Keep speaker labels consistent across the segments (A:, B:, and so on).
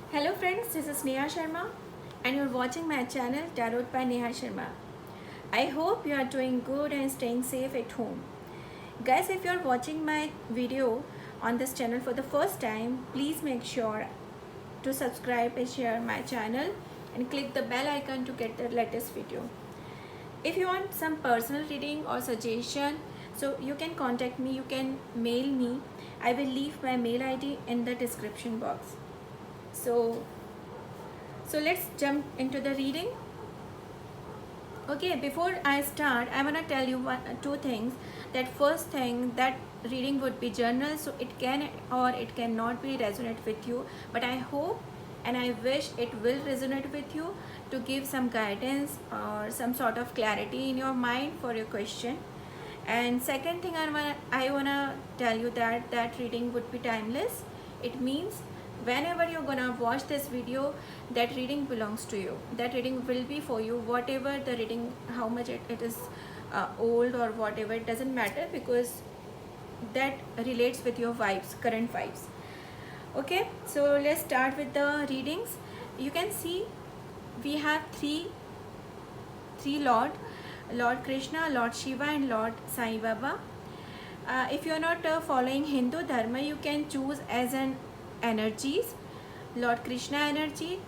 A: Hello friends, this is Neha Sharma and you're watching my channel Tarot by Neha Sharma. I hope you are doing good and staying safe at home. Guys, if you're watching my video on this channel for the first time, please make sure to subscribe and share my channel and click the bell icon to get the latest video. If you want some personal reading or suggestion, so you can contact me, you can mail me. I will leave my mail ID in the description box. So let's jump into the reading. Okay, before I start, I want to tell you two things. That first thing, that reading would be journal, so it can or it cannot be resonate with you, but I hope and I wish it will resonate with you to give some guidance or some sort of clarity in your mind for your question. And second thing, I wanna tell you that reading would be timeless. It means whenever you're gonna watch this video, that reading belongs to you. That reading will be for you, whatever the reading, how much it is old or whatever, it doesn't matter, because that relates with your vibes, current vibes. Okay, so let's start with the readings. You can see we have three Lord Krishna, Lord Shiva and Lord Sai Baba. If you are not following Hindu Dharma, you can choose as an energies, Lord Krishna energy,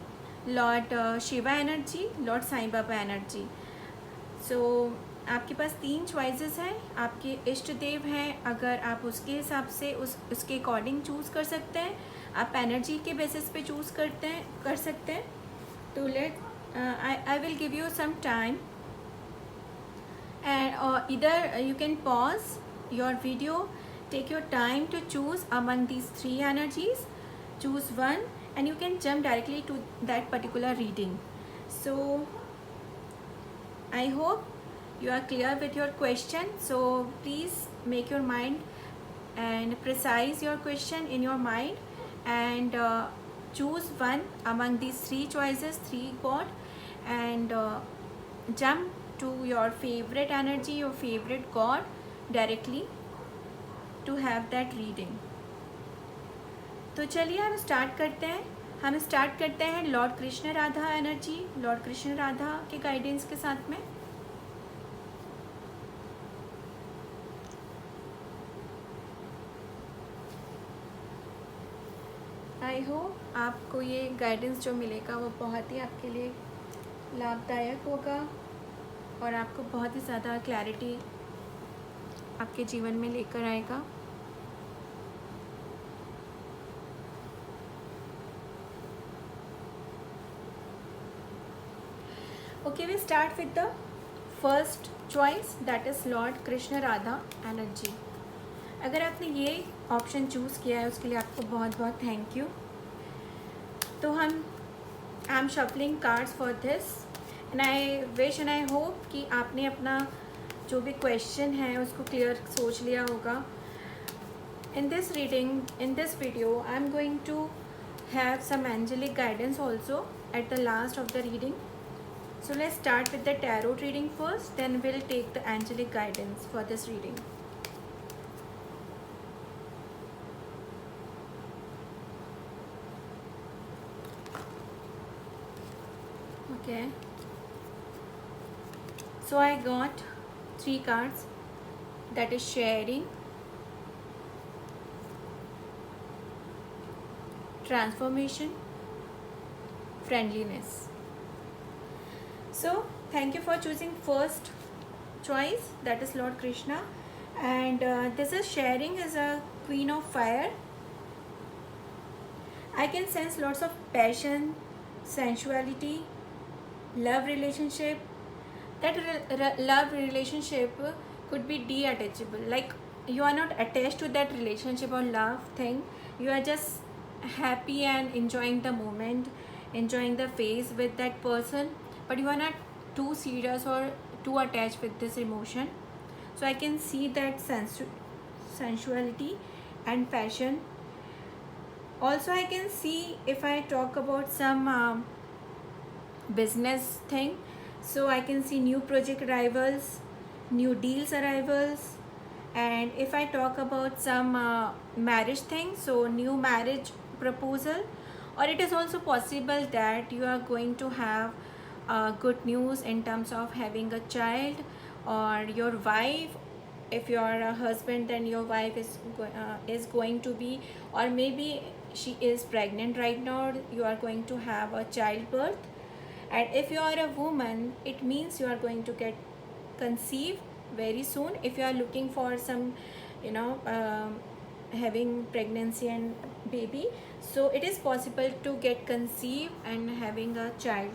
A: Lord Shiva energy, Lord Sai Baba energy. So आपके पास तीन choices हैं, आपके इष्ट देव हैं, अगर आप उसके हिसाब से उसके अकॉर्डिंग चूज़ कर सकते हैं, आप एनर्जी के बेसिस पे चूज़ कर सकते हैं. तो let I will give you some time and either you can pause your video, take your time to choose among these three energies, choose one and you can jump directly to that particular reading. So I hope you are clear with your question, so please make your mind and precise your question in your mind and choose one among these three choices, three god, and jump to your favorite energy, your favorite god directly to have that reading. तो चलिए हम start करते हैं Lord Krishna Radha energy, Lord Krishna Radha के guidance के साथ में. I hope आपको ये गाइडेंस जो मिलेगा वो बहुत ही आपके लिए लाभदायक होगा और आपको बहुत ही ज़्यादा क्लैरिटी आपके जीवन में लेकर आएगा. Okay, we start with the first choice, that is Lord Krishna Radha energy. अगर आपने ये ऑप्शन चूज़ किया है उसके लिए आपको बहुत बहुत थैंक यू. तो I am shuffling cards for this and I wish and I hope कि आपने अपना जो भी क्वेश्चन है उसको क्लियर सोच लिया होगा. In this reading, in this video I am going to have some angelic guidance also at the last of the reading. So let's start with the tarot reading first, then we'll take the angelic guidance for this reading. Okay. So I got three cards, that is sharing, transformation, friendliness. So thank you for choosing first choice, that is Lord Krishna, and this is sharing as a queen of fire. I can sense lots of passion, sensuality, love relationship. That love relationship could be detachable, like you are not attached to that relationship or love thing, you are just happy and enjoying the moment, enjoying the phase with that person, but you are not too serious or too attached with this emotion. So I can see that sensuality and passion. Also I can see, if I talk about some business thing, so I can see new project arrivals, new deals arrivals. And if I talk about some marriage thing, so new marriage proposal or it is also possible that you are going to have good news in terms of having a child, or your wife, if you are a husband, then your wife is going to be, or maybe she is pregnant right now, you are going to have a childbirth. And if you are a woman, it means you are going to get conceived very soon. If you are looking for some, you know, having pregnancy and baby, so it is possible to get conceived and having a child.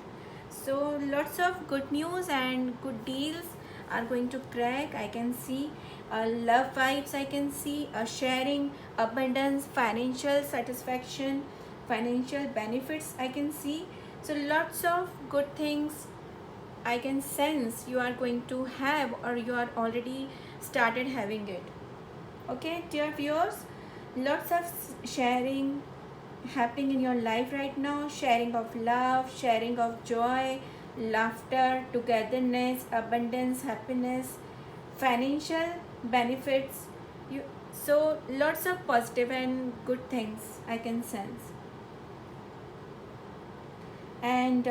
A: So lots of good news and good deals are going to crack. I can see love vibes, I can see sharing, abundance, financial satisfaction, financial benefits, I can see. So lots of good things I can sense you are going to have, or you are already started having it. Okay, dear viewers, lots of sharing happening in your life right now. Sharing of love, sharing of joy, laughter, togetherness, abundance, happiness, financial benefits. You, so lots of positive and good things I can sense. And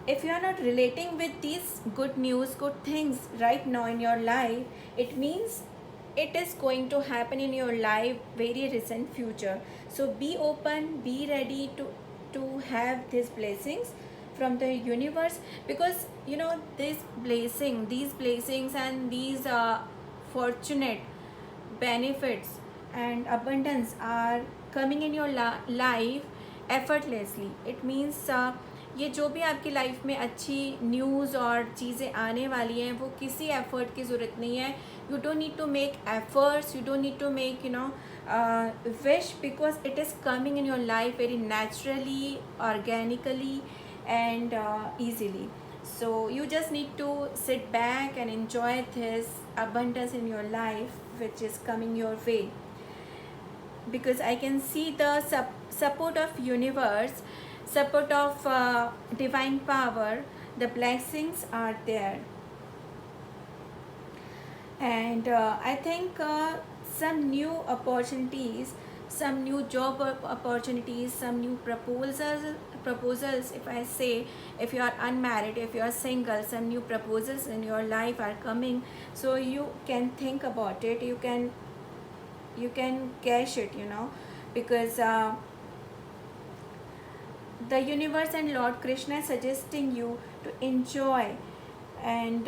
A: if you are not relating with these good news, good things right now in your life, it means it is going to happen in your life very recent future. So be open, be ready to have these blessings from the universe, because you know these blessings and these fortunate benefits and abundance are coming in your life effortlessly. It means ये जो भी आपकी life में अच्छी news और चीज़ें आने वाली हैं, वो किसी एफर्ट की ज़रूरत नहीं है. You don't need to make efforts, you don't need to make, you know, wish, because it is coming in your life very naturally, organically, and easily. So you just need to sit back and enjoy this abundance in your life which is coming your way, because I can see the support of universe, support of divine power. The blessings are there. And I think some new opportunities, some new job opportunities, some new proposals, if I say, if you are unmarried, if you are single, some new proposals in your life are coming. So you can think about it, you can cash it, you know, because the universe and Lord Krishna is suggesting you to enjoy and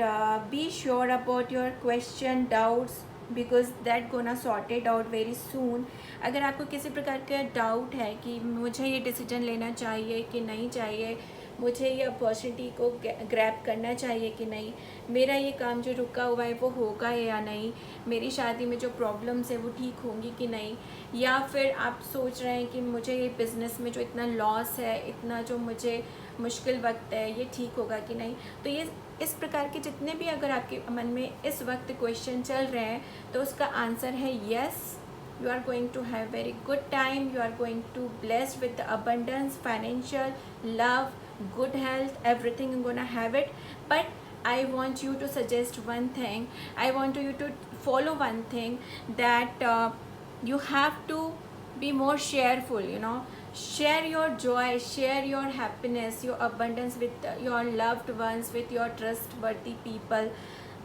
A: be sure about your question, doubts, because that gonna sort it out very soon. अगर आपको किसी प्रकार का doubt है कि मुझे ये decision लेना चाहिए कि नहीं चाहिए, मुझे ये अपॉर्चुनिटी को ग्रैब करना चाहिए कि नहीं, मेरा ये काम जो रुका हुआ है वो होगा या नहीं, मेरी शादी में जो प्रॉब्लम्स है वो ठीक होंगी कि नहीं, या फिर आप सोच रहे हैं कि मुझे ये बिज़नेस में जो इतना लॉस है, इतना जो मुझे मुश्किल वक्त है, ये ठीक होगा कि नहीं. तो ये इस प्रकार के जितने भी अगर आपके मन में इस वक्त क्वेश्चन चल रहे हैं, तो उसका आंसर है yes. You are going to have very good time, you are going to blessed with the abundance, financial, love, good health, everything you're gonna have it. But I want you to suggest one thing, I want you to follow one thing, that you have to be more shareful, you know, share your joy, share your happiness, your abundance with your loved ones, with your trustworthy people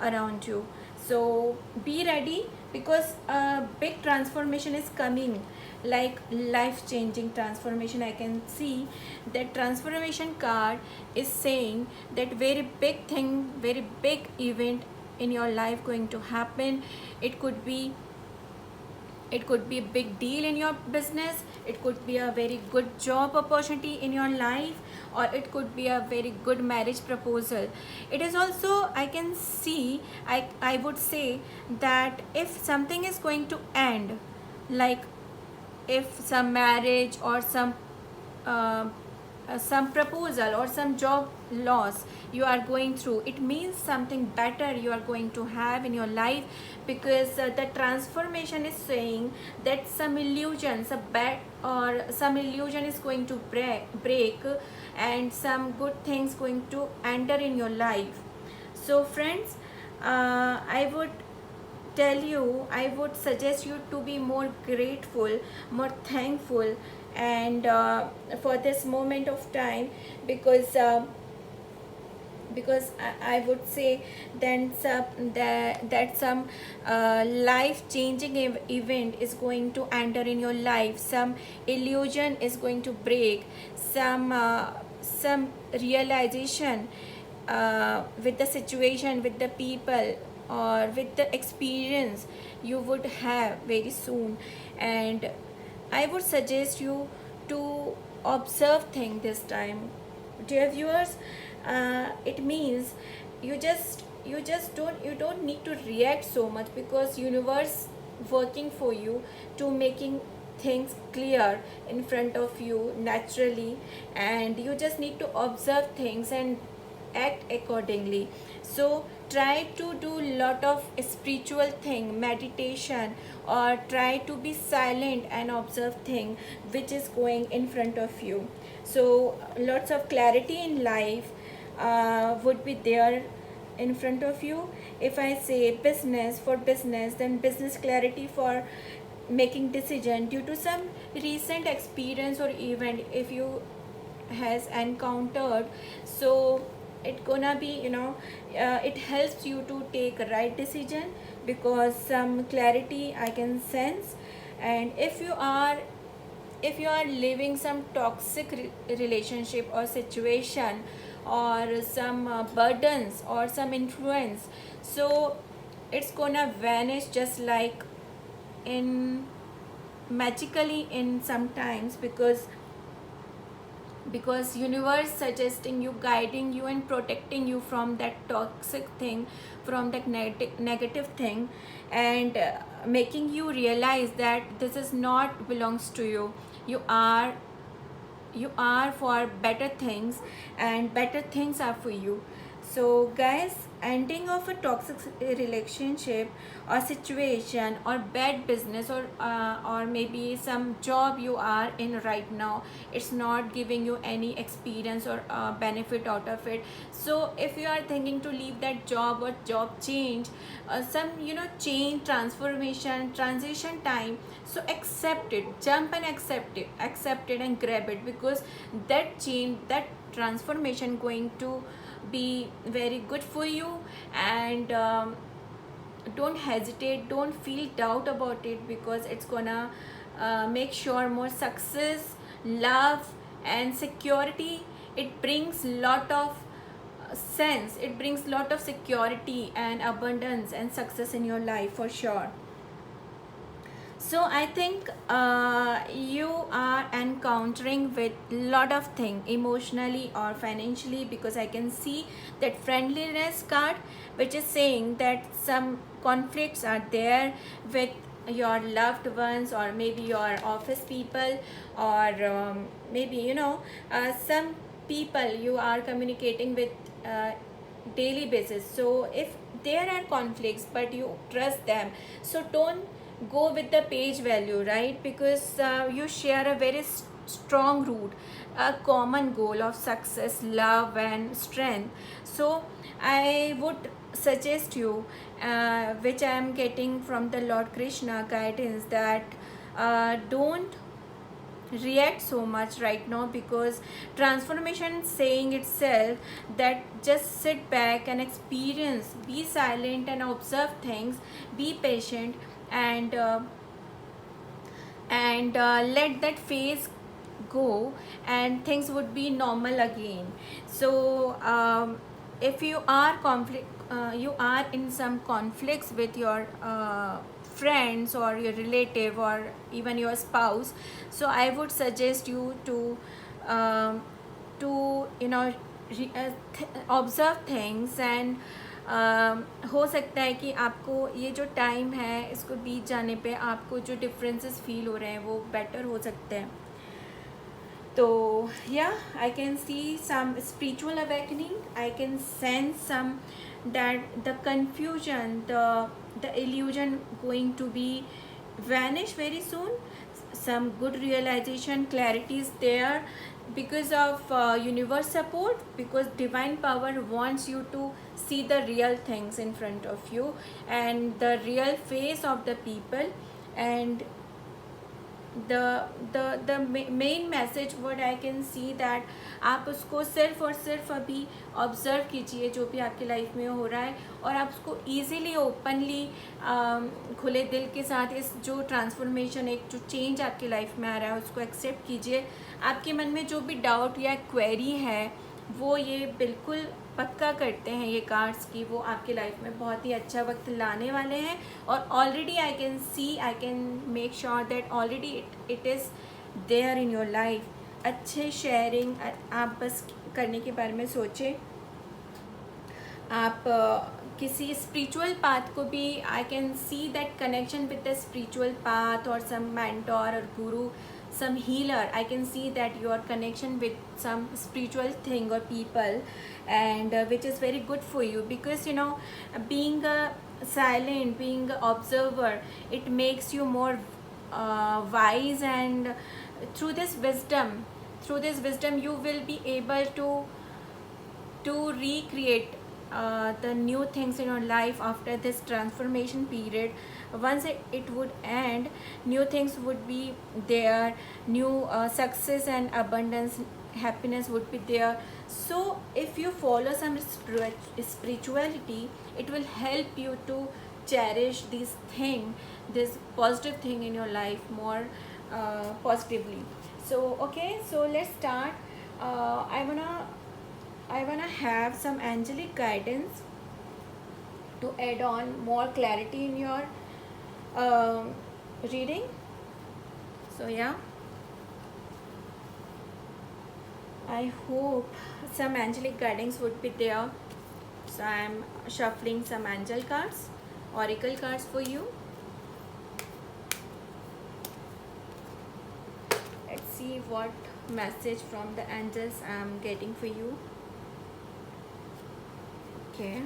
A: around you. So be ready, because a big transformation is coming, like life-changing transformation. I can see that transformation card is saying that very big thing, very big event in your life going to happen. It could be a big deal in your business, it could be a very good job opportunity in your life, or it could be a very good marriage proposal. It is also, I can see, I would say that if something is going to end, like if some marriage or some proposal or some job loss you are going through, it means something better you are going to have in your life, because the transformation is saying that some illusion, some illusion is going to break, and some good things going to enter in your life. So friends, I would suggest you to be more grateful, more thankful, and for this moment of time, because I would say that some life changing event is going to enter in your life, some illusion is going to break, some realization with the situation, with the people, or with the experience you would have very soon. And I would suggest you to observe things this time, dear viewers. It means you don't need to react so much, because universe working for you to making things clear in front of you naturally, and you just need to observe things and act accordingly. So try to do lot of spiritual thing, meditation, or try to be silent and observe thing which is going in front of you. So lots of clarity in life would be there in front of you. If I say business, for business, then business clarity for making decision due to some recent experience or event if you has encountered. So it gonna be, it helps you to take a right decision, because some clarity I can sense. And if you are living some toxic relationship or situation, or some burdens or some influence, so it's gonna vanish just like in magically in sometimes, because universe suggesting you, guiding you, and protecting you from that toxic thing, from that negative thing, and making you realize that this is not belongs to you. You are for better things, and better things are for you. So guys, ending of a toxic relationship or situation, or bad business, or maybe some job you are in right now, it's not giving you any experience or benefit out of it. So if you are thinking to leave that job or job change, some change, transformation, transition time, so accept it, jump and accept it and grab it, because that change, that transformation going to be very good for you. And don't hesitate, don't feel doubt about it, because it's gonna make sure more success, love, and security. It brings lot of sense, it brings lot of security and abundance and success in your life for sure. So I think you are encountering with lot of thing emotionally or financially, because I can see that friendliness card, which is saying that some conflicts are there with your loved ones, or maybe your office people, or maybe some people you are communicating with daily basis. So if there are conflicts but you trust them, so don't go with the page value, right? Because you share a very strong root, a common goal of success, love, and strength. So I would suggest you, which I am getting from the Lord Krishna guidance, that don't react so much right now, because transformation saying itself that just sit back and experience, be silent and observe things, be patient, and let that phase go, and things would be normal again. So if you are you are in some conflicts with your friends or your relative or even your spouse, so I would suggest you to um, observe things, and हो सकता है कि आपको ये जो time है इसको बीत जाने पे आपको जो डिफरेंसेस फील हो रहे हैं वो बेटर हो सकते हैं. So yeah, I can see some spiritual awakening. I can sense some that the confusion, the illusion going to be vanish very soon. Some good realization, clarity is there because of universe support, because divine power wants you to see the real things in front of you and the real face of the people. And main message what I can see that आप उसको सिर्फ और सिर्फ अभी observe कीजिए जो भी आपकी लाइफ में हो रहा है, और आप उसको ईज़िली ओपनली खुले दिल के साथ इस जो ट्रांसफॉर्मेशन, एक जो चेंज आपकी लाइफ में आ रहा है उसको एक्सेप्ट कीजिए। आपके मन में जो भी डाउट या क्वेरी है वो ये बिल्कुल पक्का करते हैं ये कार्ड्स की, वो आपकी लाइफ में बहुत ही अच्छा वक्त लाने वाले हैं। और already I can see, I can make sure that already it is there in your life. अच्छे शेयरिंग आप बस करने के बारे में सोचें। आप किसी स्पिरिचुअल पाथ को भी, आई can see that connection with the spiritual path और सम मेंटोर और गुरु, some healer. I can see that your connection with some spiritual thing or people, and which is very good for you, because you know, being a silent, being a observer, it makes you more wise, and through this wisdom you will be able to recreate the new things in your life after this transformation period. Once it would end, new things would be there, new success and abundance, happiness would be there. So if you follow some spirituality, it will help you to cherish this thing, this positive thing in your life more positively. So okay, so let's start. I wanna have some angelic guidance to add on more clarity in your reading. So yeah, I hope some angelic guidance would be there. So I am shuffling some angel cards, oracle cards for you. Let's see what message from the angels I am getting for you. Okay.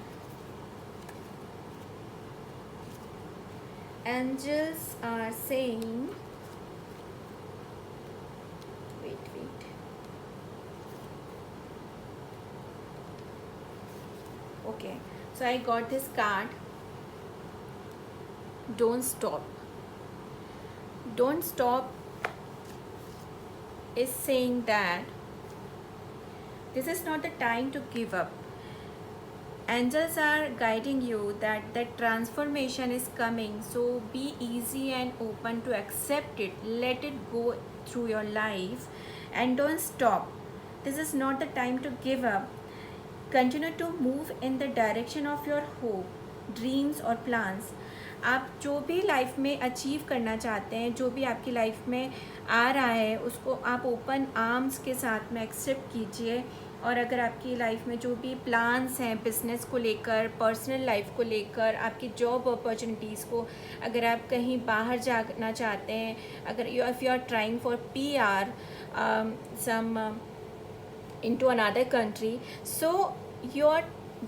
A: Angels are saying, wait. Okay, so I got this card. Don't stop. Don't stop is saying that this is not the time to give up. Angels are guiding you that that transformation is coming, so be easy and open to accept it. Let it go through your life and don't stop. This is not the time to give up. Continue to move in the direction of your hope, dreams और plans. आप जो भी life में achieve करना चाहते हैं, जो भी आपकी लाइफ में आ रहा है, उसको आप ओपन आर्म्स के साथ में एक्सेप्ट कीजिए। और अगर आपकी लाइफ में जो भी प्लान्स हैं बिज़नेस को लेकर, पर्सनल लाइफ को लेकर, आपकी जॉब अपॉर्चुनिटीज़ को, अगर आप कहीं बाहर जाना चाहते हैं, अगर if you are trying for PR some into another country, so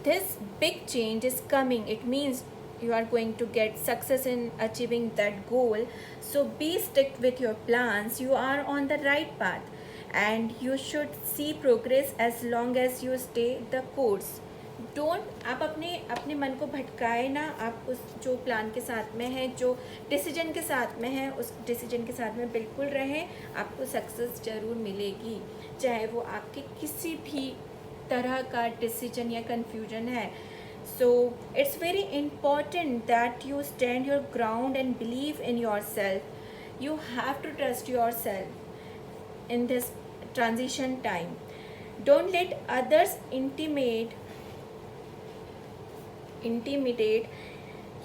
A: this big change is coming. It means you are going to get success in achieving that goal. So be strict with your plans. You are on the right path and you should see progress as long as you stay the course. Don't, आप अपने मन को भटकाए ना। आप उस जो plan के साथ में है, जो डिसीजन के साथ में है, उस डिसीजन के साथ में बिल्कुल रहें। आपको सक्सेस ज़रूर मिलेगी, चाहे वो आपके किसी भी तरह का डिसीजन या कन्फ्यूजन है। So it's very important that you stand your ground and believe in yourself. You have to trust yourself in this transition time. Don't let others intimidate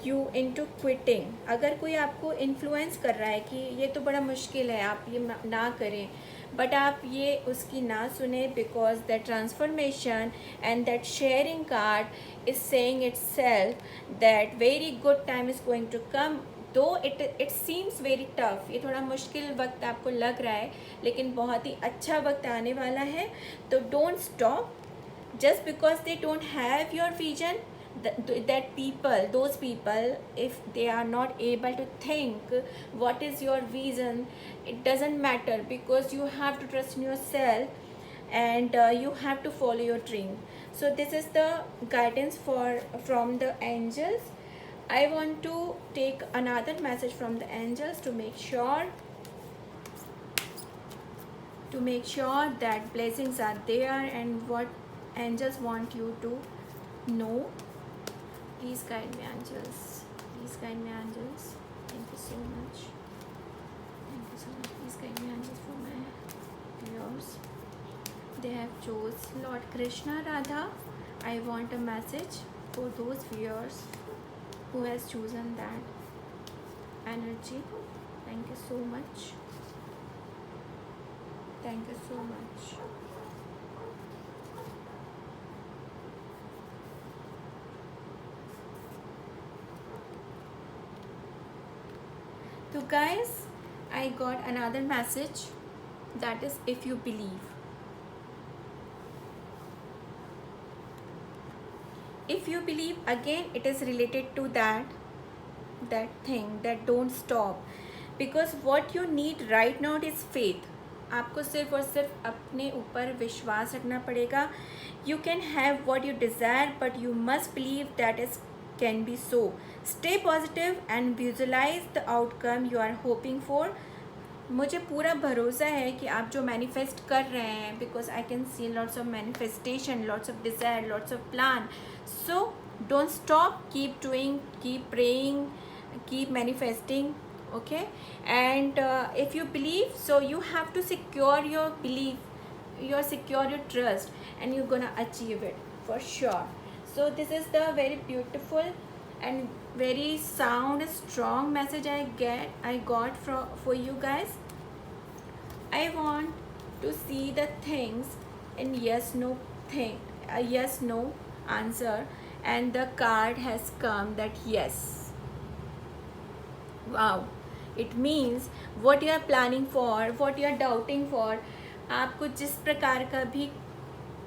A: you into quitting. अगर कोई आपको influence कर रहा है कि ये तो बड़ा मुश्किल है, आप ये ना करें, बट आप ये उसकी ना सुने, because that transformation and that sharing card is saying itself that very good time is going to come. दो इट सीम्स वेरी टफ, ये थोड़ा मुश्किल वक्त आपको लग रहा है, लेकिन बहुत ही अच्छा वक्त आने वाला है. तो don't stop just because they don't have your vision. That people, those people, if they are not able to think what is your vision, it doesn't matter, because you have to trust in yourself and you have to follow your dream. So this is the guidance from the angels. I want to take another message from the angels to make sure. to make sure that blessings are there and what angels want you to know. Please guide me, angels. Please guide me, angels. Thank you so much. Thank you so much. Please guide me, angels, for my viewers. They have chose Lord Krishna, Radha. I want a message for those viewers who has chosen that energy. Thank you so much. Thank you so much. So guys, I got another message, that is, if you believe. If you believe, again it is related to that thing, that don't stop, because what you need right now is faith. आपको सिर्फ और सिर्फ अपने ऊपर विश्वास रखना पड़ेगा. You can have what you desire, but you must believe that it can be so. Stay positive and visualize the outcome you are hoping for. मुझे पूरा भरोसा है कि आप जो मैनिफेस्ट कर रहे हैं, because I can C lots of manifestation, lots of desire, lots of plan. So don't stop, keep doing, keep praying, keep manifesting. Okay, and if you believe, so you have to secure your belief, secure your trust, and you're gonna achieve it for sure. So this is the very beautiful and very sound, strong message I got for you guys. I want to see the things in yes no thing, a yes no answer, and the card has come that yes. Wow, it means what you are planning for, what you are doubting for. आपको जिस प्रकार का भी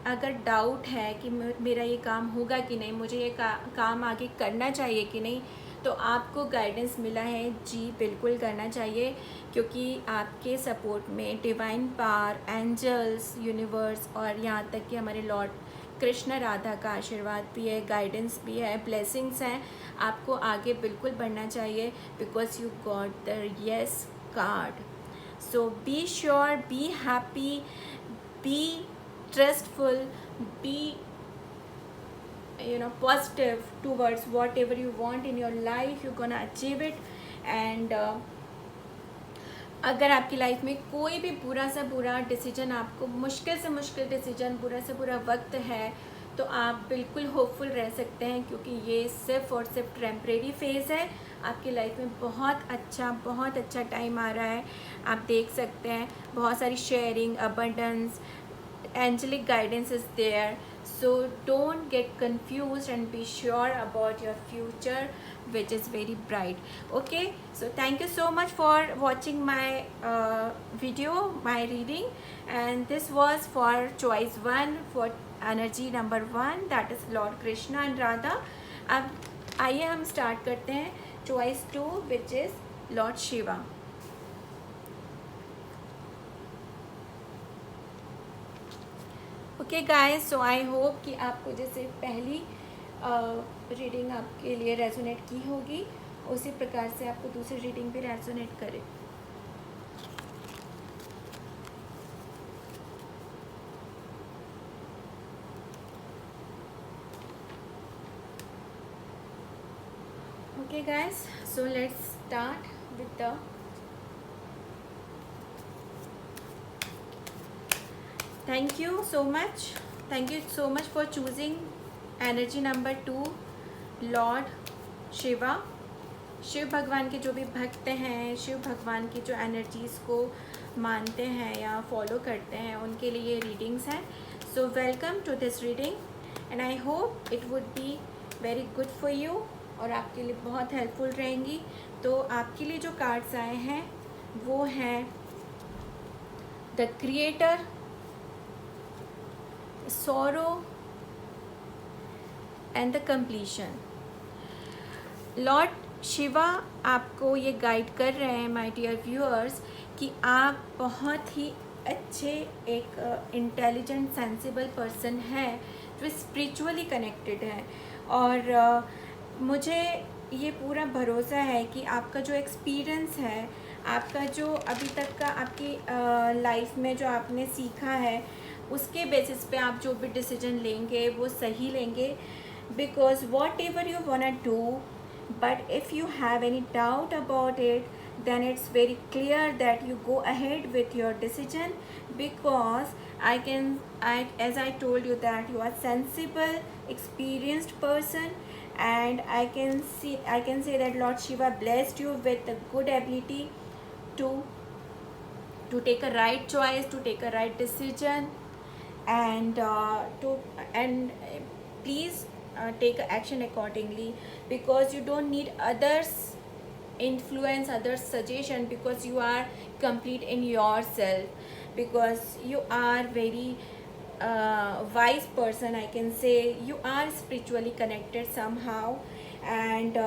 A: अगर doubt है कि मेरा ये काम होगा कि नहीं, मुझे ये काम आगे करना चाहिए कि नहीं, तो आपको गाइडेंस मिला है, जी बिल्कुल करना चाहिए, क्योंकि आपके सपोर्ट में डिवाइन पावर, एंजल्स, यूनिवर्स और यहाँ तक कि हमारे लॉर्ड कृष्ण राधा का आशीर्वाद भी है, गाइडेंस भी है, ब्लेसिंग्स हैं. आपको आगे बिल्कुल बढ़ना चाहिए, because you got the yes card. So be sure, be happy, be trustful, be positive towards whatever you want in your life. You're gonna achieve it. And अगर आपकी लाइफ में कोई भी बुरा से बुरा डिसीजन, आपको मुश्किल से मुश्किल डिसीजन, बुरा से बुरा वक्त है, तो आप बिल्कुल होपफुल रह सकते हैं, क्योंकि ये सिर्फ और सिर्फ टेम्परेरी फेज़ है. आपकी लाइफ में बहुत अच्छा टाइम आ रहा है. आप देख सकते हैं बहुत सारी sharing, abundance, angelic guidance is there. So don't get confused and be sure about your future, which is very bright. Okay, so thank you so much for watching my video, my reading, and this was for choice 1 for energy number 1, that is Lord Krishna and Radha. अब आइए हम start करते हैं choice 2, which is Lord Shiva. Okay guys, so I hope कि आपको जैसे पहली reading आपके लिए रेजोनेट की होगी, उसी प्रकार से आपको दूसरी रीडिंग भी रेजोनेट करे. Okay guys, so let's start with the Thank you so much for choosing energy number 2, Lord Shiva. Shiv भगवान के जो भी भक्त हैं, शिव भगवान की जो एनर्जीज़ को मानते हैं या फॉलो करते हैं, उनके लिए ये रीडिंग्स हैं. So welcome to this reading and I hope it would be very good for you, और आपके लिए बहुत हेल्पफुल रहेंगी. तो आपके लिए जो कार्ड्स आए हैं वो हैं the creator, sorrow and the completion. Lord Shiva आपको ये गाइड कर रहे हैं माय डियर व्यूअर्स कि आप बहुत ही अच्छे एक इंटेलिजेंट सेंसिबल पर्सन है जो स्पिरिचुअली कनेक्टेड है, और मुझे ये पूरा भरोसा है कि आपका जो एक्सपीरियंस है, आपका जो अभी तक का आपकी लाइफ में जो आपने सीखा है उसके बेसिस पे आप जो भी डिसीजन लेंगे वो सही लेंगे, because what ever you want do, but if you have any doubt about it, then it's very clear that you go ahead with your decision, because as I told you that you are sensible, experienced person, and I can say that Lord Shiva blessed you with a good ability to take a right choice, to take a right decision, and please take action accordingly, because you don't need others influence, others suggestion, because you are complete in yourself, because you are very wise person, I can say. You are spiritually connected somehow, and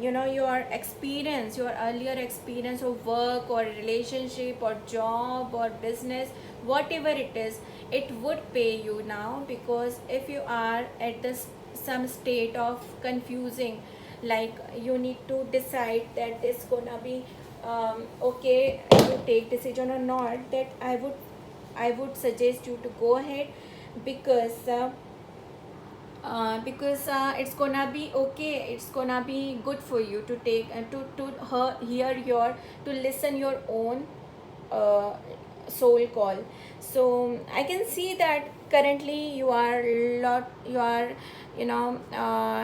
A: your experience, your earlier experience of work or relationship or job or business, whatever it is, it would pay you now, because if you are at this some state of confusing, like you need to decide that it's gonna be okay to take decision or not, that I would suggest you to go ahead, because it's gonna be okay, it's gonna be good for you to take and hear your, to listen your own uh, soul call. So I can see that currently you are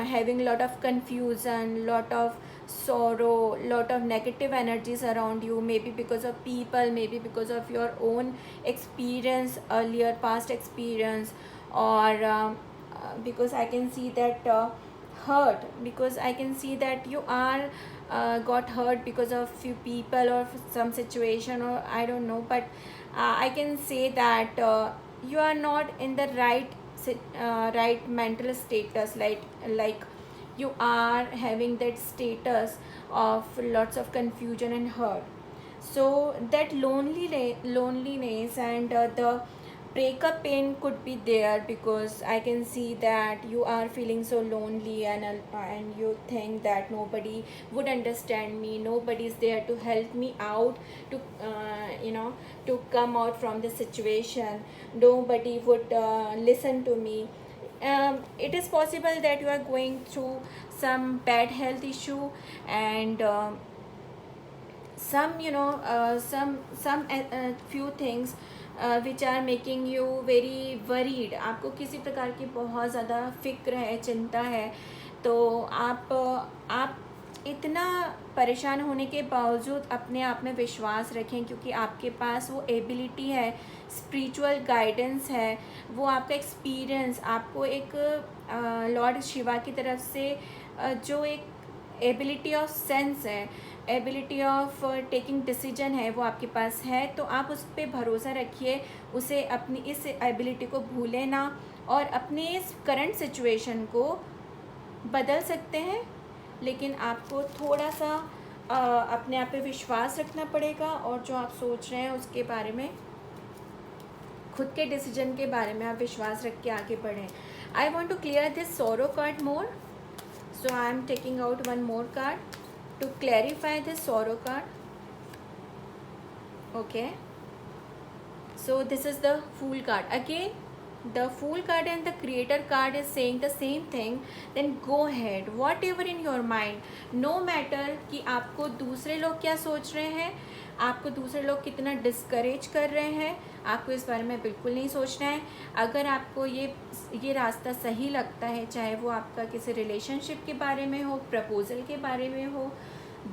A: having lot of confusion, lot of sorrow, lot of negative energies around you, maybe because of people, maybe because of your own experience, earlier past experience, or because I can see that hurt, because I can see that you are got hurt because of few people or some situation, or I don't know, but I can say that you are not in the right mental status, like you are having that status of lots of confusion and hurt. So that loneliness and the breakup pain could be there, because I can see that you are feeling so lonely, and you think that nobody would understand me, nobody is there to help me out, to to come out from the situation, nobody would listen to me. It is possible that you are going through some bad health issue, and some few things which are making you very worried. आपको किसी प्रकार की बहुत ज़्यादा फिक्र है, चिंता है, तो आप इतना परेशान होने के बावजूद अपने आप में विश्वास रखें, क्योंकि आपके पास वो एबिलिटी है, स्पिरिचुअल गाइडेंस है, वो आपका एक्सपीरियंस, आपको एक लॉर्ड शिवा की तरफ से जो एक एबिलिटी ऑफ सेंस है, एबिलिटी ऑफ टेकिंग डिसीजन है, वो आपके पास है। तो आप उस पर भरोसा रखिए, उसे अपनी इस एबिलिटी को भूलें ना, और अपने इस करंट सिचुएशन को बदल सकते हैं, लेकिन आपको थोड़ा सा अपने आप पे विश्वास रखना पड़ेगा, और जो आप सोच रहे हैं उसके बारे में, खुद के डिसीजन के बारे में आप विश्वास रख के आगे बढ़ें। I want to clear this sorrow card more, so I am taking out one more card to clarify this sorrow card. Okay, so this is the Fool card. Again, the Fool card and the Creator card is saying the same thing. Then go ahead, whatever in your mind, no matter कि आपको दूसरे लोग क्या सोच रहे हैं, आपको दूसरे लोग कितना डिस्करेज कर रहे हैं, आपको इस बारे में बिल्कुल नहीं सोचना है। अगर आपको ये रास्ता सही लगता है, चाहे वो आपका किसी रिलेशनशिप के बारे में हो, प्रपोजल के बारे में हो,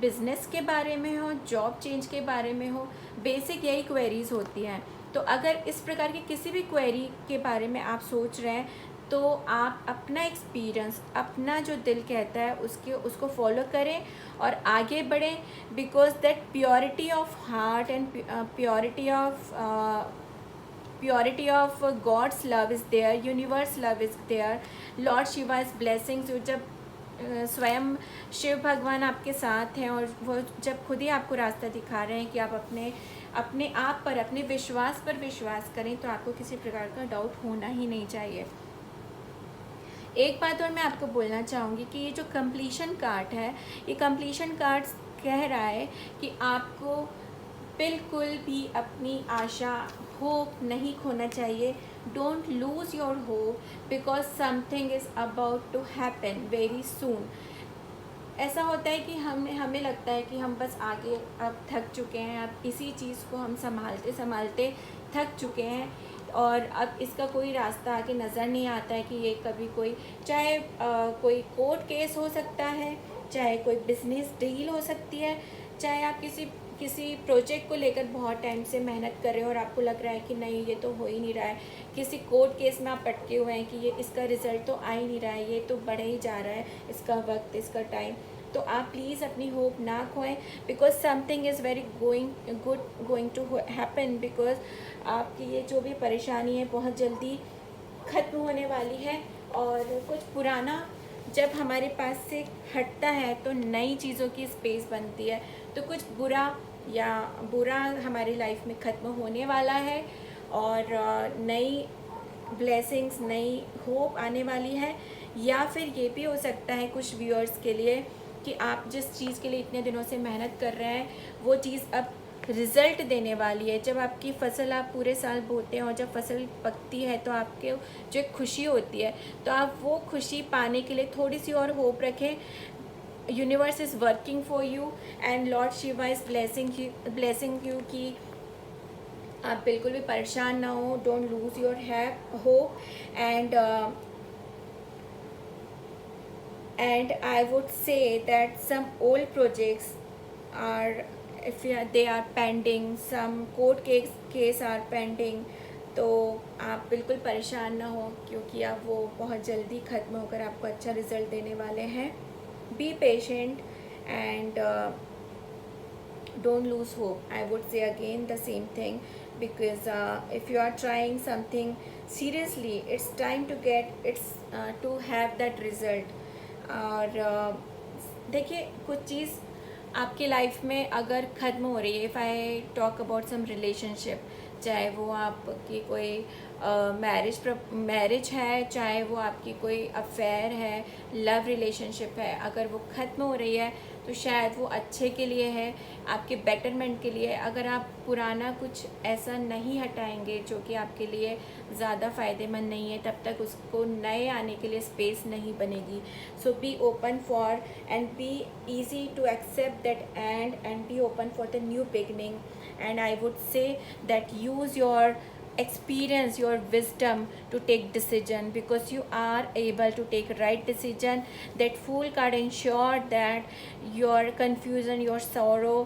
A: बिजनेस के बारे में हो, जॉब चेंज के बारे में हो, बेसिक यही क्वेरीज होती हैं। तो अगर इस प्रकार की किसी भी क्वेरी के बारे में आप सोच रहे हैं, तो आप अपना एक्सपीरियंस, अपना जो दिल कहता है उसको फॉलो करें और आगे बढ़ें, because that purity of heart and purity of God's love is there, universe love is there, Lord Shiva is blessings. जब स्वयं शिव भगवान आपके साथ हैं, और वो जब खुद ही आपको रास्ता दिखा रहे हैं कि आप अपने आप पर, अपने विश्वास पर विश्वास करें, तो आपको किसी प्रकार का डाउट होना ही नहीं चाहिए। एक बात और मैं आपको बोलना चाहूँगी कि ये जो कंप्लीशन कार्ड है, ये कंप्लीशन कार्ड कह रहा है कि आपको बिल्कुल भी अपनी आशा, होप नहीं खोना चाहिए. Don't lose your hope because something is about to happen very soon. ऐसा होता है कि हमें लगता है कि हम बस आगे अब थक चुके हैं, अब इसी चीज़ को हम संभालते संभालते थक चुके हैं और अब इसका कोई रास्ता आगे नज़र नहीं आता है कि ये कभी कोई, चाहे कोई कोर्ट केस हो सकता है, चाहे कोई बिजनेस डील हो सकती है, चाहे आप किसी प्रोजेक्ट को लेकर बहुत टाइम से मेहनत कर रहे हो और आपको लग रहा है कि नहीं ये तो हो ही नहीं रहा है, किसी कोर्ट केस में आप अटके हुए हैं कि ये इसका रिज़ल्ट तो आ ही नहीं रहा है, ये तो बढ़े ही जा रहा है इसका वक्त, इसका टाइम. तो आप प्लीज़ अपनी होप ना खोएं because something is very going to happen. Because आपकी ये जो भी परेशानी है बहुत जल्दी ख़त्म होने वाली है. और कुछ पुराना जब हमारे पास से हटता है तो नई चीज़ों की स्पेस बनती है. तो कुछ बुरा हमारी लाइफ में ख़त्म होने वाला है और नई ब्लेसिंग्स, नई होप आने वाली है. या फिर ये भी हो सकता है कुछ व्यूअर्स के लिए कि आप जिस चीज़ के लिए इतने दिनों से मेहनत कर रहे हैं वो चीज़ अब रिज़ल्ट देने वाली है. जब आपकी फ़सल आप पूरे साल बोते हैं और जब फसल पकती है तो आपके जो एक खुशी होती है, तो आप वो खुशी पाने के लिए थोड़ी सी और होप रखें. Universe is working for you and Lord Shiva is blessing you कि आप बिल्कुल भी परेशान ना हो. Don't lose your hope and I would say that some old projects are, if they are pending, some court case are pending, तो आप बिल्कुल परेशान ना हो क्योंकि अब वो बहुत जल्दी ख़त्म होकर आपको अच्छा रिज़ल्ट देने वाले हैं. Be patient and don't lose hope. I would say again the same thing because if you are trying something seriously, it's time to to have that result. और देखिए कुछ चीज़ आपकी लाइफ में अगर ख़त्म हो रही है, if I talk about some relationship, चाहे वो आपकी कोई मैरिज है, चाहे वो आपकी कोई अफेयर है, लव रिलेशनशिप है, अगर वो ख़त्म हो रही है तो शायद वो अच्छे के लिए है, आपके बेटरमेंट के लिए. अगर आप पुराना कुछ ऐसा नहीं हटाएंगे जो कि आपके लिए ज़्यादा फ़ायदेमंद नहीं है, तब तक उसको नए आने के लिए स्पेस नहीं बनेगी. So be open for and be easy to accept that and be open for the new beginning. And I would say that use your experience, your wisdom to take decision because you are able to take right decision. That Fool card ensure that your confusion, your sorrow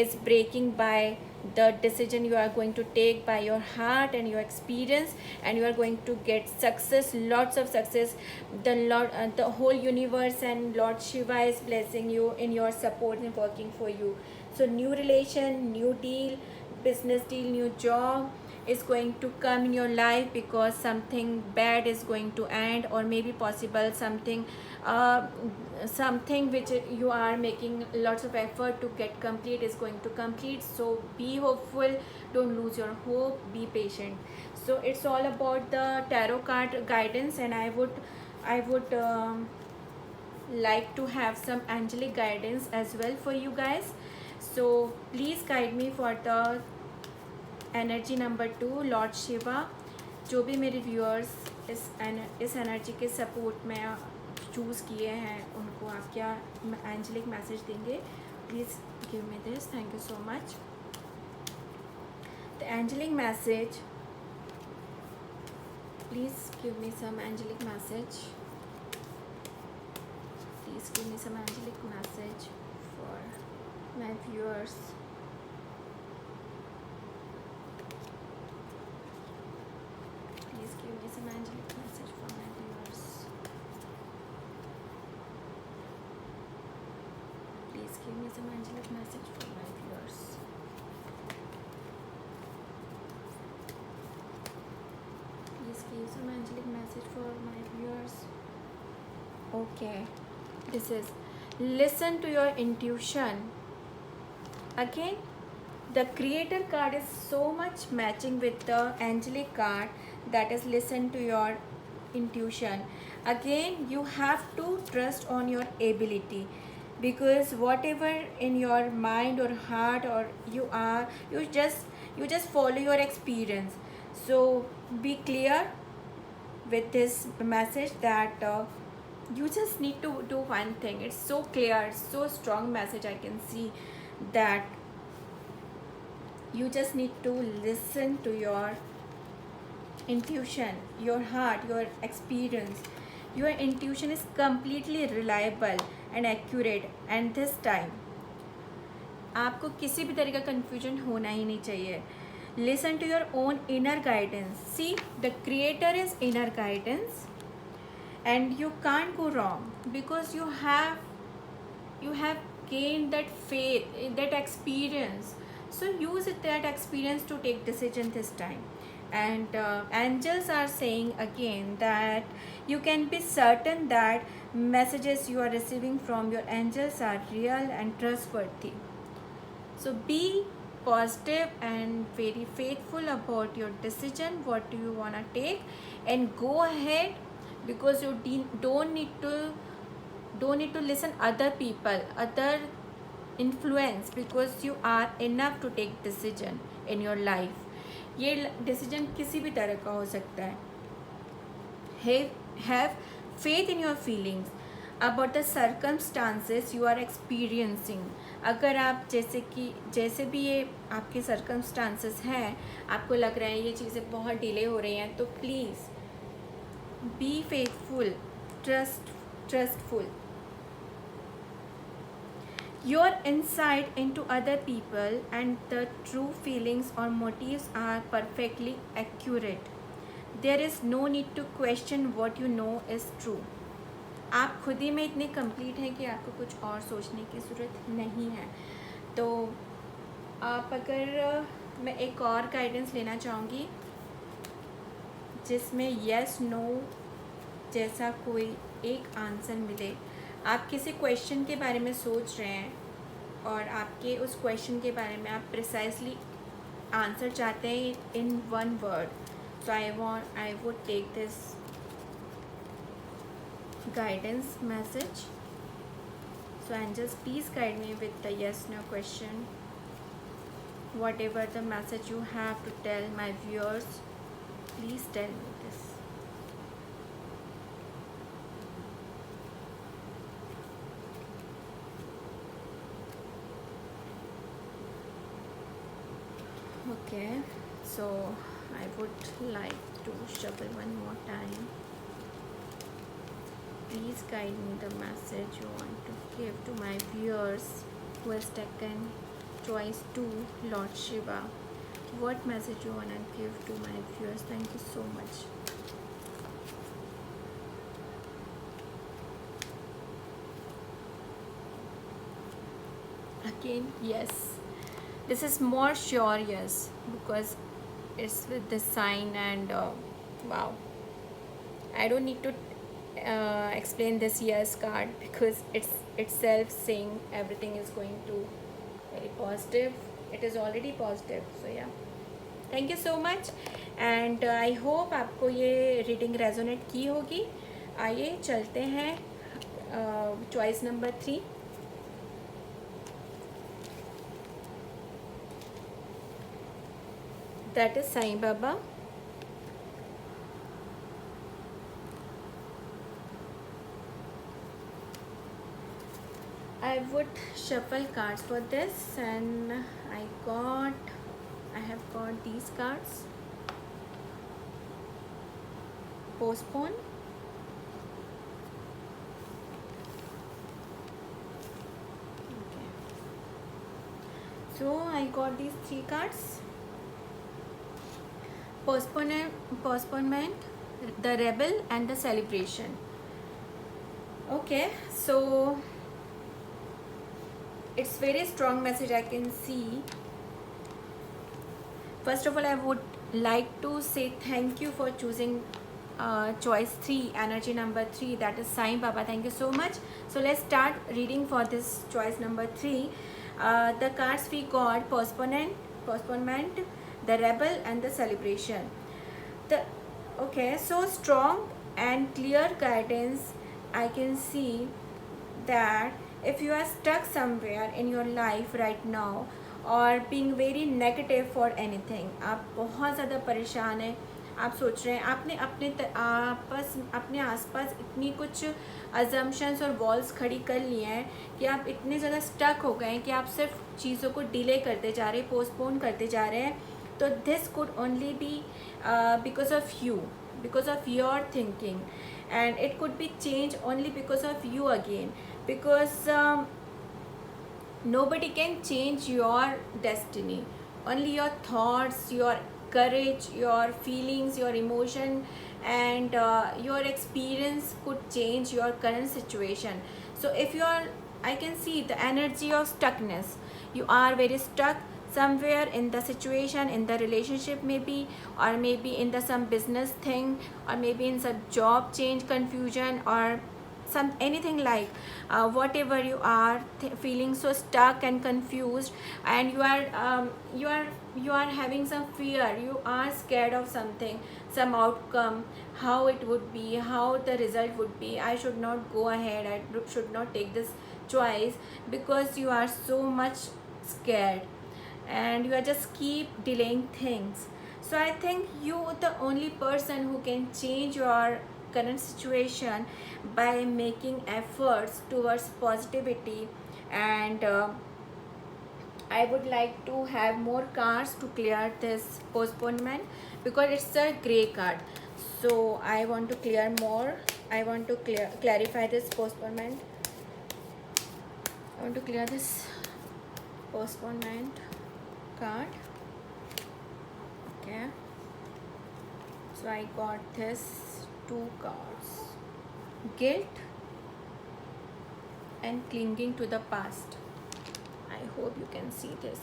A: is breaking by the decision you are going to take by your heart and your experience, and you are going to get success, lots of success. The whole universe and Lord Shiva is blessing you in your support and working for you. So new relation, new deal, business deal, new job is going to come in your life because something bad is going to end, or maybe possible something which you are making lots of effort to get complete is going to complete. So be hopeful, don't lose your hope, be patient. So it's all about the tarot card guidance, and I would like to have some angelic guidance as well for you guys. So please guide me for the energy number 2, Lord Shiva. जो भी मेरे viewers इस energy के support में choose किए हैं उनको आप क्या एंजेलिक मैसेज देंगे? Please give me this. Thank you so much. The angelic message, please give me some angelic message. Please give me some angelic message for my viewers. Some angelic message for my viewers. Please give me some angelic message for my viewers. Please give some angelic message for my viewers. Okay, this is listen to your intuition. Again, the creator card is so much matching with the angelic card, that is listen to your intuition. Again, you have to trust on your ability. because whatever in your mind or heart or you are, you just follow your experience. So be clear with this message that you just need to do one thing. It's so clear, so strong message. I can see that you just need to listen to your intuition, your heart, your experience. Your intuition is completely reliable and accurate, and this time आपको किसी भी तरह का confusion होना ही नहीं चाहिए. Listen to your own inner guidance. See, the creator is inner guidance, and you can't go wrong because you have gained that faith, that experience. So use that experience to take decision this time. And angels are saying again that you can be certain that messages you are receiving from your angels are real and trustworthy. So be positive and very faithful about your decision, what do you want to take, and go ahead, because you don't need to listen other people, other influence, because you are enough to take decision in your life. ये decision किसी भी तरह का हो सकता है. Have faith in your feelings about the circumstances you are experiencing. अगर आप जैसे भी ये आपके circumstances हैं, आपको लग रहा है ये चीज़ें बहुत डिले हो रही हैं, तो please be faithful, trustful. Your insight into other people and the true feelings or motives are perfectly accurate. There is no need to question what you know is true. आप खुद ही में इतने कंप्लीट हैं कि आपको कुछ और सोचने की ज़रूरत नहीं है. तो आप अगर मैं एक और गाइडेंस लेना चाहूँगी जिसमें यस नो जैसा कोई एक आंसर मिले. आप किसी क्वेश्चन के बारे में सोच रहे हैं और आपके उस क्वेश्चन के बारे में आप प्रिसाइसली आंसर चाहते हैं in one word. So I would take this guidance message. So angels, please guide me with the yes no question. Whatever the message you have to tell my viewers, please tell me this. Okay, so I would like to shuffle one more time. Please guide me the message you want to give to my viewers who has taken choice 2, Lord Shiva. What message you want to give to my viewers? Thank you so much. Again, yes. This is more sure yes, because it's with the sign, and wow. I don't need to explain this yes card because it's itself saying everything is going to very positive. It is already positive. So yeah, thank you so much, and I hope आपको ये reading resonate की होगी. आइए चलते हैं choice number 3. That is Sai Baba. I would shuffle cards for this, and I have got these cards. Postpone, okay. So I got these 3 cards. Postponement, the rebel, and the celebration. Okay, so it's very strong message I can see. First of all, I would like to say thank you for choosing choice 3, energy number 3, that is Sai Baba. Thank you so much. So let's start reading for this choice number 3. The cards we got: postponement, the rebel, and the celebration. Okay, so strong and clear guidance I can see that if you are stuck somewhere in your life right now और being very negative for anything, आप बहुत ज़्यादा परेशान हैं, आप सोच रहे हैं, आपने अपने आसपास इतनी कुछ अजम्पशंस और वॉल्स खड़ी कर लिए हैं कि आप इतने ज़्यादा स्टक हो गए हैं कि आप सिर्फ चीज़ों को डिले करते जा रहे हैं, पोस्टपोन करते जा रहे हैं. तो this could only be because of you, because of your thinking, and it could be changed only because of you again, because nobody can change your destiny, only your thoughts, your courage, your feelings, your emotion, and your experience could change your current situation. So if you are, I can see the energy of stuckness, you are very stuck somewhere in the situation, in the relationship maybe, or maybe in the some business thing, or maybe in some job change confusion, or some anything like whatever you are feeling so stuck and confused, and you are having some fear, you are scared of something, some outcome, how it would be, how the result would be. I should not go ahead, I should not take this choice, because you are so much scared and you are just keep delaying things. So I think you the only person who can change your current situation by making efforts towards positivity. And I would like to have more cards to clear this postponement, because it's a gray card, so I want to clear more. I want to clarify this postponement. I want to clear this postponement card. Okay, so I got this two cards: guilt and clinging to the past. I hope you can see this,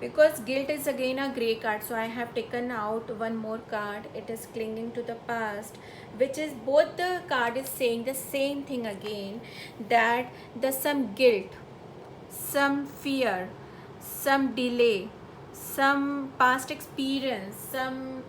A: because guilt is again a gray card, so I have taken out one more card. It is clinging to the past, which is both the card is saying the same thing again, that the some guilt, some fear, some delay, some past experience, some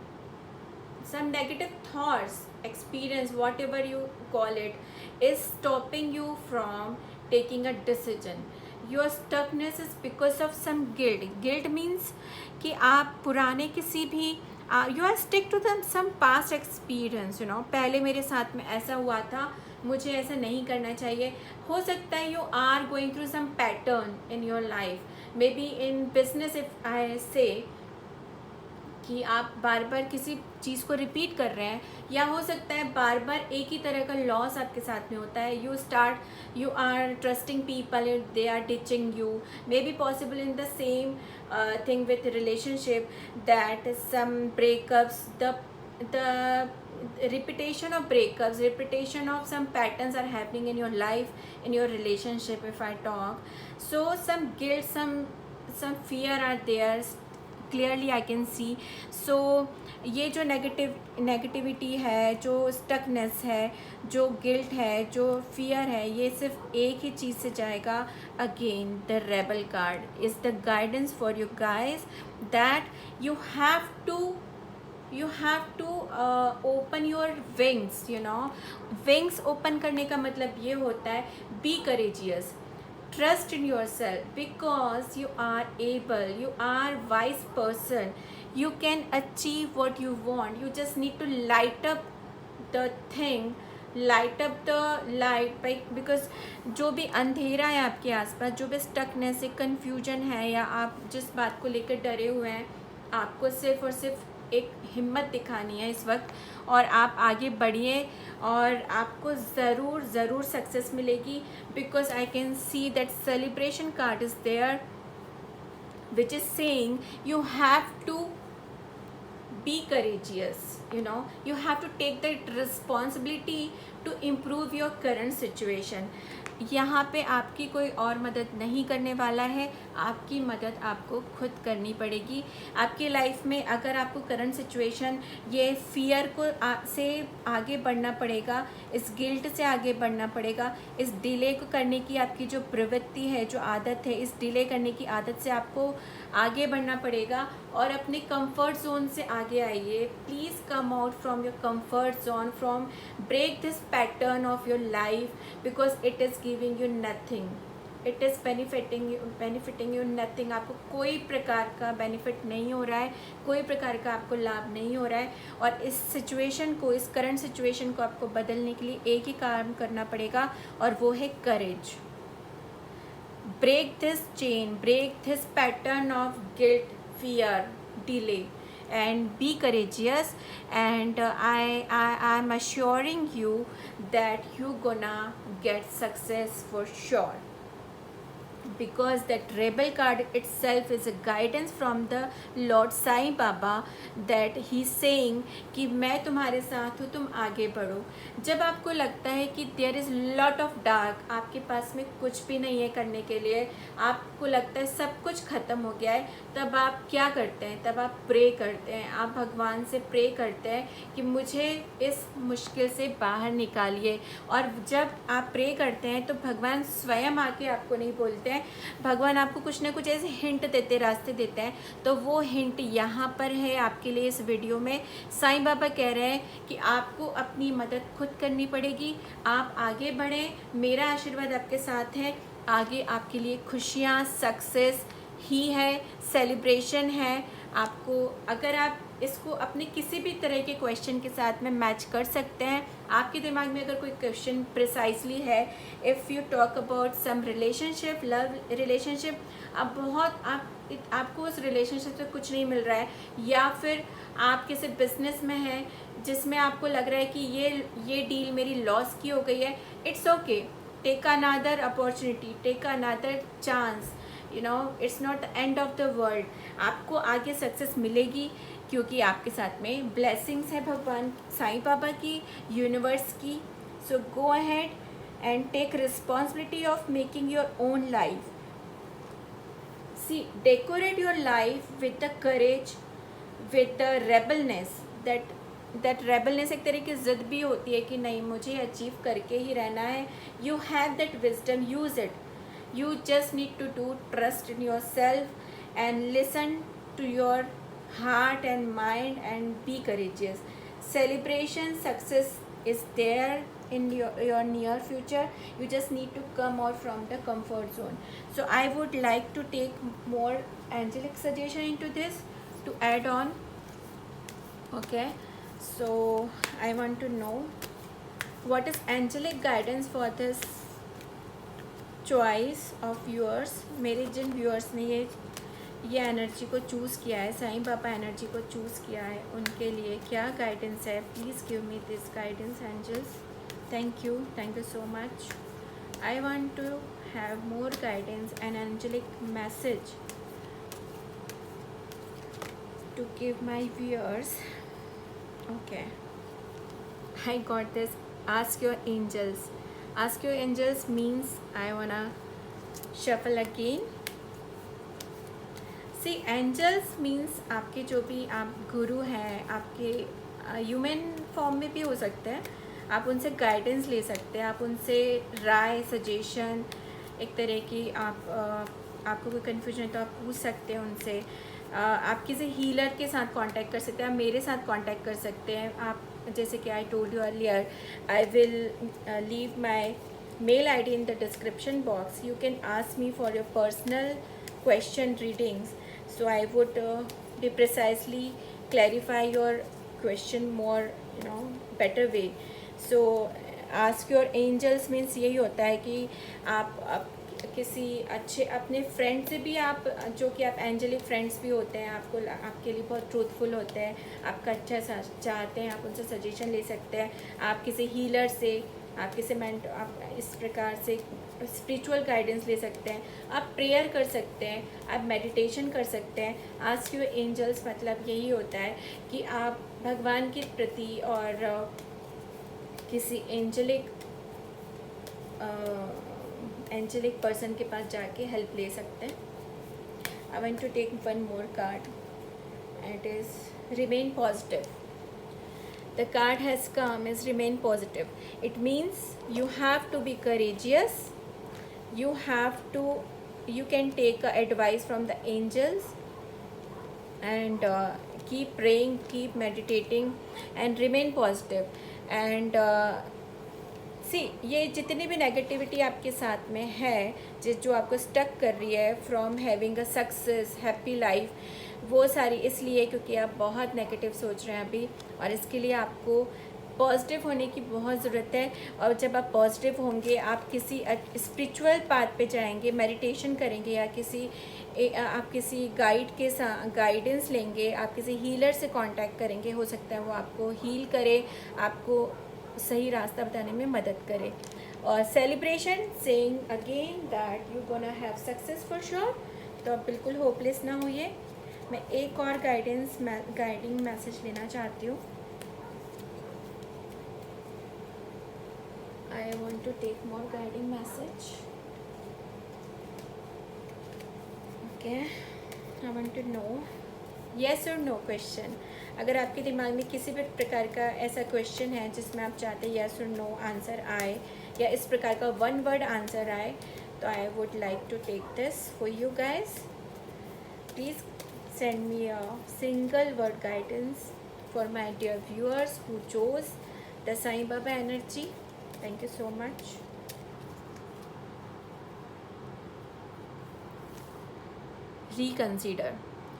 A: negative thoughts, experience, whatever you call it, is stopping you from taking a decision. Your stuckness is because of some guilt. Guilt means कि आप पुराने किसी भी you are stick to them some past experience, you know, पहले मेरे साथ में ऐसा हुआ था, मुझे ऐसा नहीं करना चाहिए. हो सकता है you are going through some pattern in your life, maybe in business, if I say कि आप बार बार किसी चीज़ को रिपीट कर रहे हैं, या हो सकता है बार बार एक ही तरह का लॉस आपके साथ में होता है. You are trusting people, they are ditching you. May be possible in the same thing with relationship, that some breakups, the repetition of breakups, repetition of some patterns are happening in your life, in your relationship, if I talk. So some guilt, some fear are there, clearly I can see. So ये जो negativity है, जो stuckness है, जो guilt है, जो fear है, ये सिर्फ एक ही चीज़ से जाएगा. Again the rebel card is the guidance for you guys, that you have to open your wings, you know. wings open करने का मतलब ये होता है, be courageous, trust in yourself, because you are able, you are wise person, you can achieve what you want. You just need to light up the thing, light up the light, because जो भी अंधेरा है आपके आसपास, जो भी stuckness है, confusion है, या आप जिस बात को लेकर डरे हुए हैं, आपको सिर्फ और सिर्फ एक हिम्मत दिखानी है इस वक्त, और आप आगे बढ़िए, और आपको ज़रूर सक्सेस मिलेगी. Because I can see that celebration card is there, which is saying you have to be courageous, you know, you have to take the responsibility to improve your current situation. यहाँ पे आपकी कोई और मदद नहीं करने वाला है, आपकी मदद आपको खुद करनी पड़ेगी. आपकी लाइफ में अगर आपको करंट सिचुएशन, ये फियर को से आगे बढ़ना पड़ेगा, इस गिल्ट से आगे बढ़ना पड़ेगा, इस डिले को करने की आपकी जो प्रवृत्ति है, जो आदत है, इस डिले करने की आदत से आपको आगे बढ़ना पड़ेगा और अपने कंफर्ट जोन से आगे आइए. Please come out from your comfort zone, from break this pattern of your life, because it is giving you nothing. It is benefiting you nothing. आपको कोई प्रकार का बेनिफिट नहीं हो रहा है, कोई प्रकार का आपको लाभ नहीं हो रहा है. और इस सिचुएशन को, इस करंट सिचुएशन को आपको बदलने के लिए एक ही काम करना पड़ेगा, और वो है courage. Break this chain, break this pattern of guilt, fear, delay, and be courageous. And I'm assuring you that you gonna get success for sure, because that rebel card itself is a guidance from the Lord Sai Baba, that he's saying कि मैं तुम्हारे साथ हूँ, तुम आगे बढ़ो. जब आपको लगता है कि there is lot of dark, आपके पास में कुछ भी नहीं है करने के लिए, आपको लगता है सब कुछ ख़त्म हो गया है, तब आप क्या करते हैं? तब आप प्रे करते हैं. आप भगवान से प्रे करते हैं कि मुझे इस मुश्किल से बाहर निकालिए. और जब आप प्रे करते हैं तो भगवान स्वयं आके आपको नहीं बोलते हैं, भगवान आपको कुछ ना कुछ ऐसे हिंट देते, रास्ते देते हैं. तो वो हिंट यहाँ पर है आपके लिए इस वीडियो में. साईं बाबा कह रहे हैं कि आपको अपनी मदद खुद करनी पड़ेगी. आप आगे बढ़ें, मेरा आशीर्वाद आपके साथ है. आगे आपके लिए खुशियाँ, सक्सेस ही है, सेलिब्रेशन है. आपको, अगर आप इसको अपने किसी भी तरह के क्वेश्चन के साथ में मैच कर सकते हैं, आपके दिमाग में अगर कोई क्वेश्चन प्रिसाइसली है, if you talk about some relationship, love relationship, आपको उस रिलेशनशिप से कुछ नहीं मिल रहा है, या फिर आप किसी बिजनेस में हैं जिसमें आपको लग रहा है कि ये डील मेरी लॉस की हो गई है, it's okay. Take another opportunity, take another chance. It's not the end of the world. आपको आगे सक्सेस मिलेगी, क्योंकि आपके साथ में ब्लेसिंग्स है भगवान साईं बाबा की, यूनिवर्स की. So go ahead and take responsibility of making your own life. See, decorate your life with the courage, with the rebelness. That rebelness एक तरह की ज़िद भी होती है कि नहीं, मुझे अचीव करके ही रहना है. You have that wisdom, use it. You just need to trust in yourself and listen to your heart and mind and be courageous. Celebration, success is there in your near future. You just need to come out from the comfort zone. So I would like to take more angelic suggestion into this to add on. Okay, so I want to know what is angelic guidance for this choice of viewers. मेरे जिन viewers ने ये energy को choose किया है, Sai Baba energy को choose किया है, उनके लिए क्या गाइडेंस है? Please give me this guidance angels. Thank you so much. I want to have more guidance and angelic message to give my viewers. Okay, I got this. Ask your angels. Ask your angels means I wanna shuffle again. See, angels means आपके जो भी आप गुरु हैं, आपके human form में भी हो सकते हैं. आप उनसे गाइडेंस ले सकते हैं, आप उनसे राय, सजेशन, एक तरह की आपको कोई कन्फ्यूजन है तो आप पूछ सकते हैं उनसे. आप किसी हीलर के साथ कांटेक्ट कर सकते हैं, आप मेरे साथ कांटेक्ट कर सकते हैं. आप जैसे कि I told you earlier, I will leave my mail ID in the description box. You can ask me for your personal question readings, so I would be precisely clarify your question more, better way. So ask your angels means यही होता है कि आप किसी अच्छे अपने friend से भी, आप जो कि आप एंजलिक फ्रेंड्स भी होते हैं, आपके लिए बहुत ट्रूथफुल होते हैं, आपका अच्छा चाहते हैं, आप उनसे सजेशन ले सकते हैं. आप किसी हीलर से, आप किसी आप इस प्रकार से स्पिरिचुअल गाइडेंस ले सकते हैं. आप प्रेयर कर सकते हैं, आप मेडिटेशन कर सकते हैं. आस्क योर एंजल्स मतलब यही होता है कि आप भगवान के प्रति और किसी एंजलिक पर्सन के पास जाके हेल्प ले सकते हैं. I want to take one more card. It is remain positive. The card has come is remain positive. It means you have to be courageous. You can take advice from the angels. and keep praying, keep meditating and remain positive. And सी ये जितनी भी negativity आपके साथ में है, जो आपको stuck कर रही है from having a success happy life, वो सारी इसलिए क्योंकि आप बहुत नेगेटिव सोच रहे हैं अभी, और इसके लिए आपको पॉजिटिव होने की बहुत ज़रूरत है। और जब आप पॉजिटिव होंगे, आप किसी स्पिरिचुअल पाथ पे जाएंगे, मेडिटेशन करेंगे, या आप किसी गाइड के साथ गाइडेंस लेंगे, आप किसी हीलर से कांटेक्ट करेंगे, हो सकता है वो आपको हील करे, आपको सही रास्ता बताने में मदद करे। और celebration saying again that you gonna have success for sure. तो आप बिल्कुल होपलेस ना होइए। मैं एक और गाइडिंग मैसेज लेना चाहती हूँ। I want to take more guiding message. Okay, I want to know yes or no question. अगर आपके दिमाग में किसी भी प्रकार का ऐसा क्वेश्चन है जिसमें आप चाहते हैं yes or no आंसर आए, या इस प्रकार का वन वर्ड आंसर आए, तो I would like to take this for you guys. Please send me a single word guidance for my dear viewers who chose the Sai Baba energy. Thank you so much.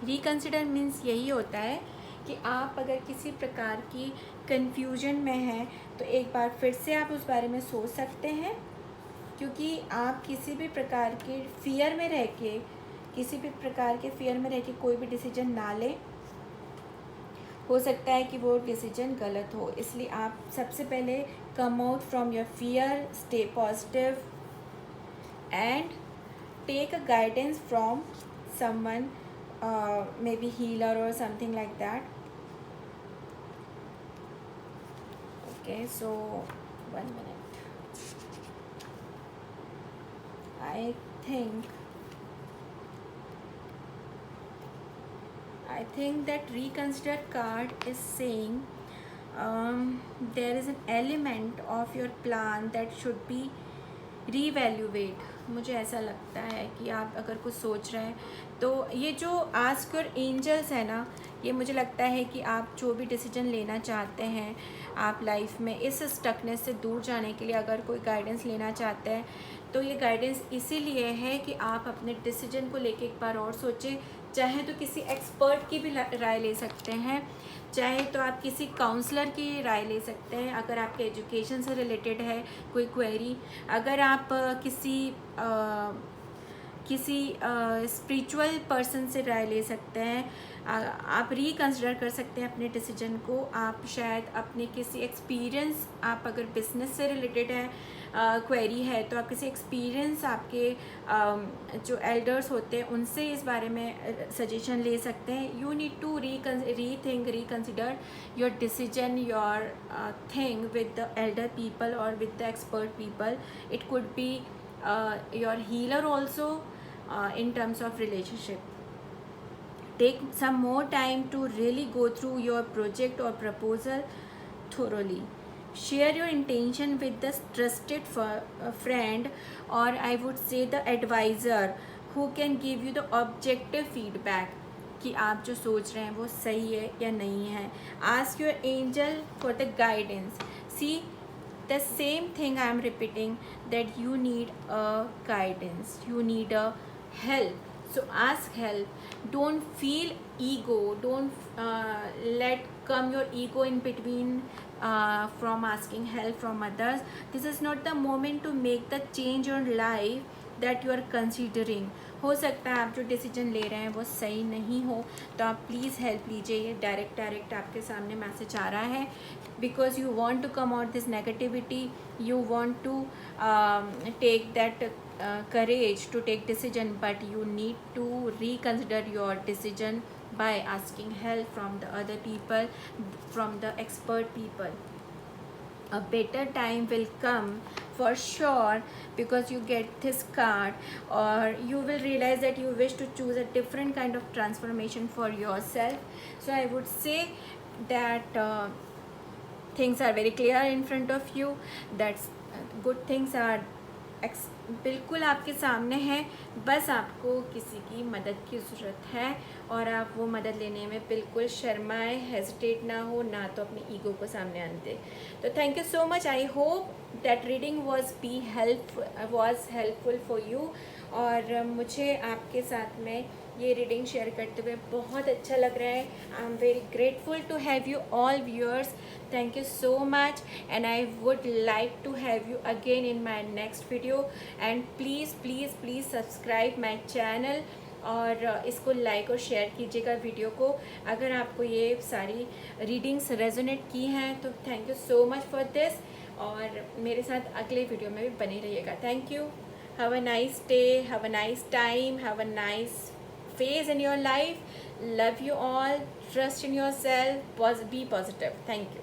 A: Reconsider means यही होता है कि आप अगर किसी प्रकार की confusion में हैं तो एक बार फिर से आप उस बारे में सोच सकते हैं, क्योंकि आप किसी भी प्रकार के फियर में रह के कोई भी डिसीजन ना लें। हो सकता है कि वो डिसीजन गलत हो, इसलिए आप सबसे पहले come out from your fear, stay positive and take a guidance from someone, may be healer और something like that. Okay, so 1 minute. I think that reconsider card is saying there is an element of your plan that should be reevaluate. मुझे ऐसा लगता है कि आप अगर कुछ सोच रहे हैं तो ये जो आस्क योर एंजल्स है ना, ये मुझे लगता है कि आप जो भी डिसीजन लेना चाहते हैं, आप लाइफ में इस स्टकनेस से दूर जाने के लिए अगर कोई गाइडेंस लेना चाहते हैं, तो ये गाइडेंस इसीलिए है कि आप अपने डिसीजन को लेके एक बार और सोचें। चाहे तो किसी एक्सपर्ट की भी राय ले सकते हैं, चाहे तो आप किसी काउंसलर की राय ले सकते हैं अगर आपके एजुकेशन से रिलेटेड है कोई क्वेरी, अगर आप किसी स्पिरिचुअल पर्सन से राय ले सकते हैं, आप रिकंसिडर कर सकते हैं अपने डिसीजन को। आप शायद अपने किसी एक्सपीरियंस, आप अगर बिजनेस से रिलेटेड है क्वेरी है तो आप किसी एक्सपीरियंस आपके जो एल्डर्स होते हैं उनसे इस बारे में सजेशन ले सकते हैं। You need to reconsider your decision, your thing with the elder people और with the expert people. It could be your healer also in terms of relationship. Take some more time to really go through your project or proposal thoroughly. Share your intention with the trusted friend, or I would say the advisor, who can give you the objective feedback कि आप जो सोच रहे हैं वो सही है या नहीं है. Ask your angel for the guidance. See, the same thing I am repeating, that you need a guidance, you need a help. So ask help. Don't feel ego, don't let come your ego in between from asking help from others. This is not the moment to make the change in life that you are considering. हो सकता है आप जो decision ले रहे हैं वो सही नहीं हो, तो आप प्लीज़ हेल्प लीजिए. ये डायरेक्ट आपके सामने मैसेज आ रहा है, because you want to come out this negativity, you want to take that courage to take decision, but you need to reconsider your decision by asking help from the other people, from the expert people. A better time will come for sure, because you get this card, or you will realize that you wish to choose a different kind of transformation for yourself. So I would say that things are very clear in front of you, that good things are बिल्कुल आपके सामने है, बस आपको किसी की मदद की ज़रूरत है और आप वो मदद लेने में बिल्कुल शर्माए, हेजिटेट ना हो, ना तो अपनी ईगो को सामने आने दे। तो thank you so much, I hope that reading was helpful for you. और मुझे आपके साथ में ये रीडिंग शेयर करते हुए बहुत अच्छा लग रहा है। I am very grateful to have you all viewers, thank you so much, and I would like to have you again in my next video, and please subscribe my channel और इसको like और share कीजिएगा video को। अगर आपको ये सारी readings resonate की हैं तो thank you so much for this, और मेरे साथ अगले वीडियो में भी बने रहिएगा। Thank you, have a nice day, have a nice time, have a nice phase in your life. Love you all, trust in yourself, be positive. Thank you.